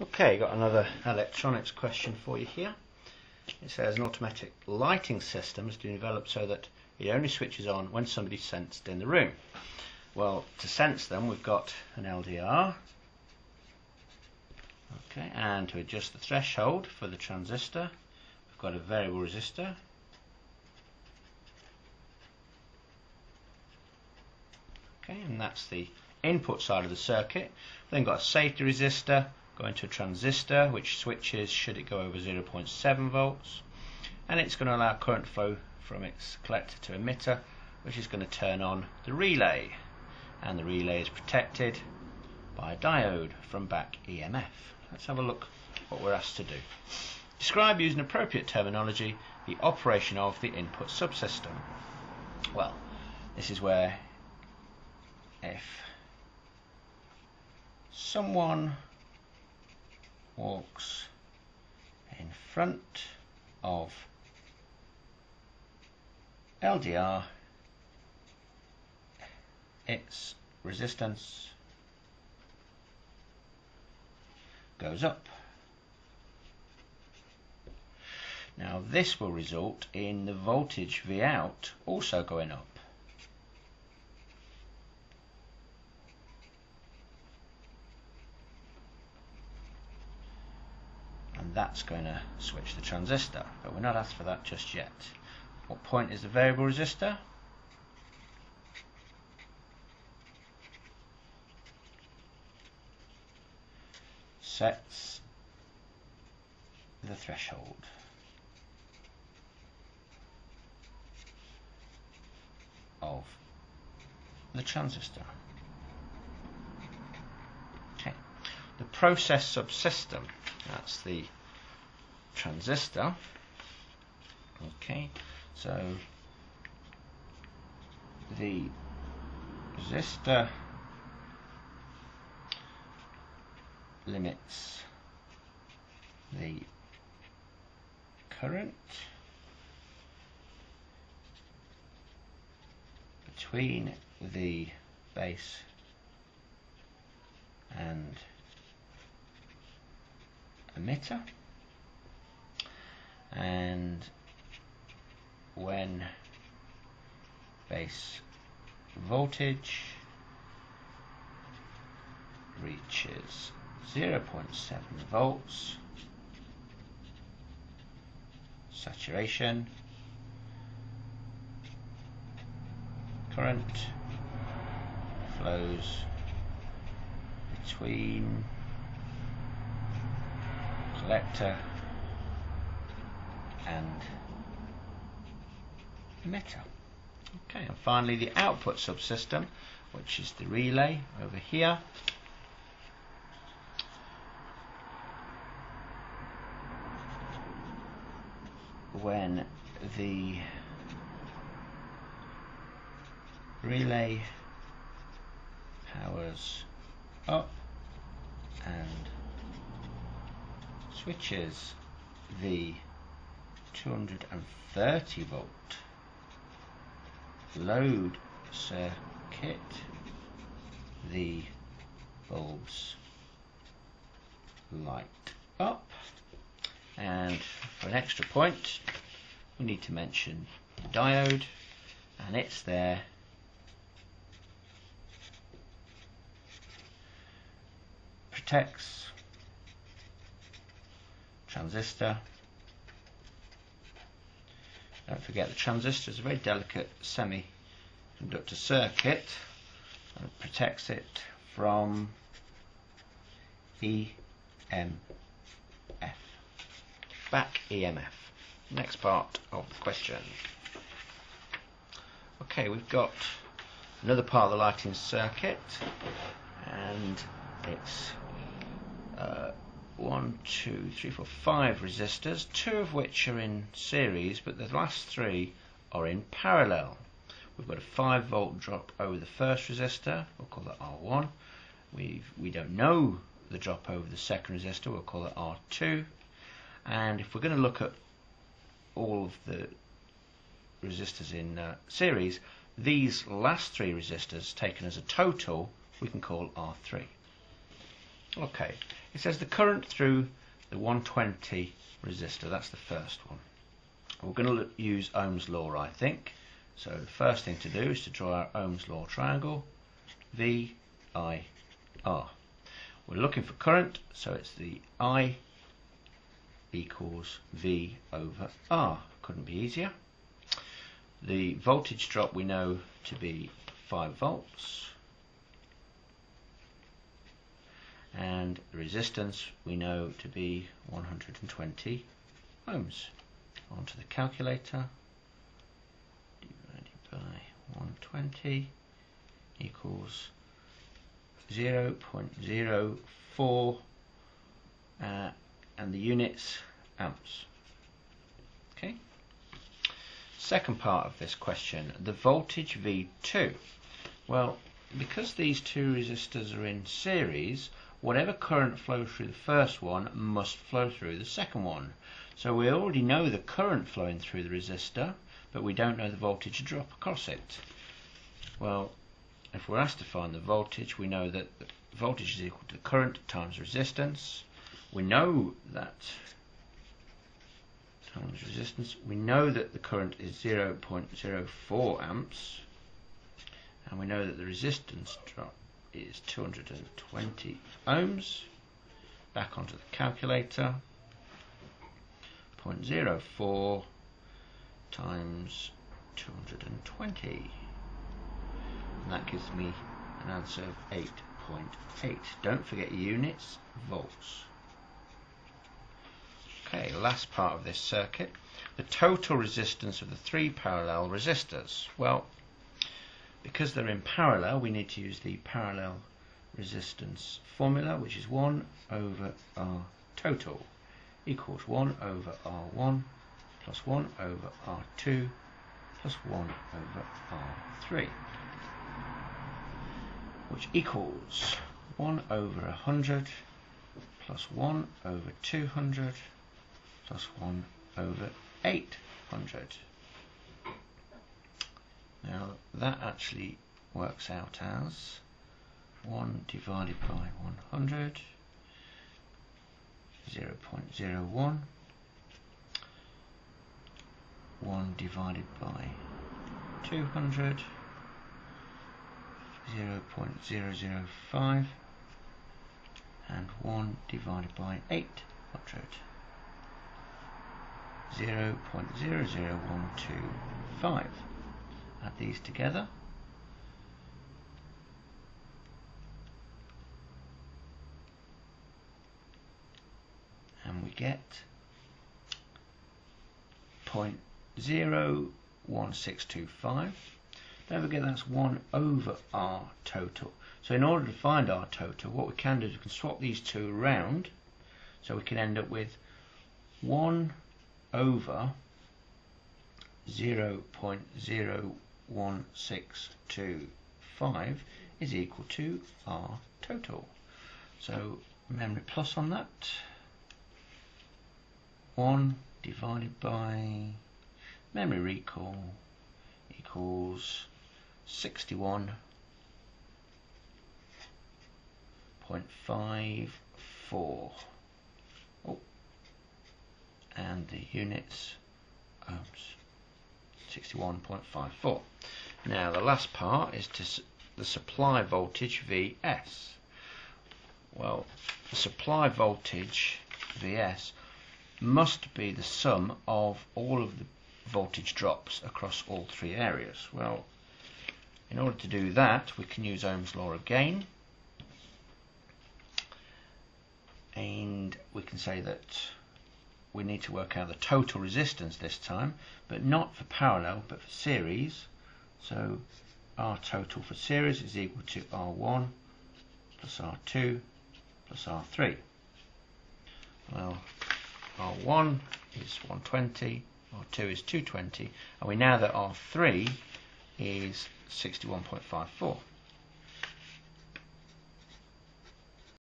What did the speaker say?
Okay, got another electronics question for you here. It says an automatic lighting system has been developed so that it only switches on when somebody's sensed in the room. Well, to sense them, we've got an LDR. Okay, and to adjust the threshold for the transistor, we've got a variable resistor. Okay, and that's the input side of the circuit. We've then got a safety resistor going to a transistor which switches should it go over 0.7 volts, and it's going to allow current flow from its collector to emitter, which is going to turn on the relay, and the relay is protected by a diode from back EMF. Let's have a look what we're asked to do. Describe using appropriate terminology the operation of the input subsystem. Well, this is where if someone walks in front of LDR, its resistance goes up. Now this will result in the voltage V out also going up. And that's going to switch the transistor, but we're not asked for that just yet. What point is the variable resistor? Sets the threshold. Of the transistor. Okay. The process subsystem, that's the transistor. Okay, so the resistor limits the current between the base and emitter, and when base voltage reaches 0.7 volts, saturation, current flows between collector and emitter. Okay, and finally the output subsystem, which is the relay over here. When the relay powers up and switches the 230 volt load circuit, the bulbs light up. And for an extra point, we need to mention the diode, and it's there. Protects transistor. Don't forget the transistor is a very delicate semiconductor circuit, and it protects it from EMF. Back EMF. Next part of the question. Okay, we've got another part of the lighting circuit, and it's 1, 2, 3, 4, 5 resistors, 2 of which are in series, but the last 3 are in parallel. We've got a 5 volt drop over the first resistor, we'll call that R1. We don't know the drop over the second resistor, we'll call it R2. And if we're going to look at all of the resistors in series, these last 3 resistors taken as a total we can call R3. Okay, it says the current through the 120 resistor, that's the first one. We're going to use Ohm's law, I think. So the first thing to do is to draw our Ohm's law triangle, V, I, R. We're looking for current, so it's the I equals V over R. Couldn't be easier. The voltage drop we know to be 5 volts. And the resistance we know to be 120 ohms. Onto the calculator. Divided by 120 equals 0.04 and the units amps. Okay. Second part of this question, the voltage V2. Well, because these two resistors are in series, whatever current flows through the first one must flow through the second one. So we already know the current flowing through the resistor, but we don't know the voltage drop across it. Well, if we're asked to find the voltage, we know that the voltage is equal to the current times resistance. We know that times resistance. We know that the current is 0.04 amps, and we know that the resistance drop is 220 ohms. Back onto the calculator. 0.04 times 220. And that gives me an answer of 8.8. Don't forget your units, volts. Okay, last part of this circuit. The total resistance of the 3 parallel resistors. Well, because they're in parallel, we need to use the parallel resistance formula, which is 1 over R total equals 1 over R1 plus 1 over R2 plus 1 over R3, which equals 1 over 100 plus 1 over 200 plus 1 over 800. Now that actually works out as 1 divided by 100, 0.01, 1 divided by 200, 0.005, and 1 divided by 800, 0.00125. Add these together. And we get 0.01625. Don't forget that's 1 over R total. So in order to find R total, what we can do is we can swap these two around, so we can end up with 1 over 0.01625 is equal to R total. So memory plus on that. 1 divided by memory recall equals 61.54. Oh, and the units ohms, 61.54. Now the last part is to the supply voltage Vs. Well, the supply voltage Vs must be the sum of all of the voltage drops across all 3 areas. Well, in order to do that, we can use Ohm's law again, and we can say that we need to work out the total resistance this time, but not for parallel but for series. So R total for series is equal to R1 plus R2 plus R3. Well, R1 is 120, R2 is 220, and we know that R3 is 61.54.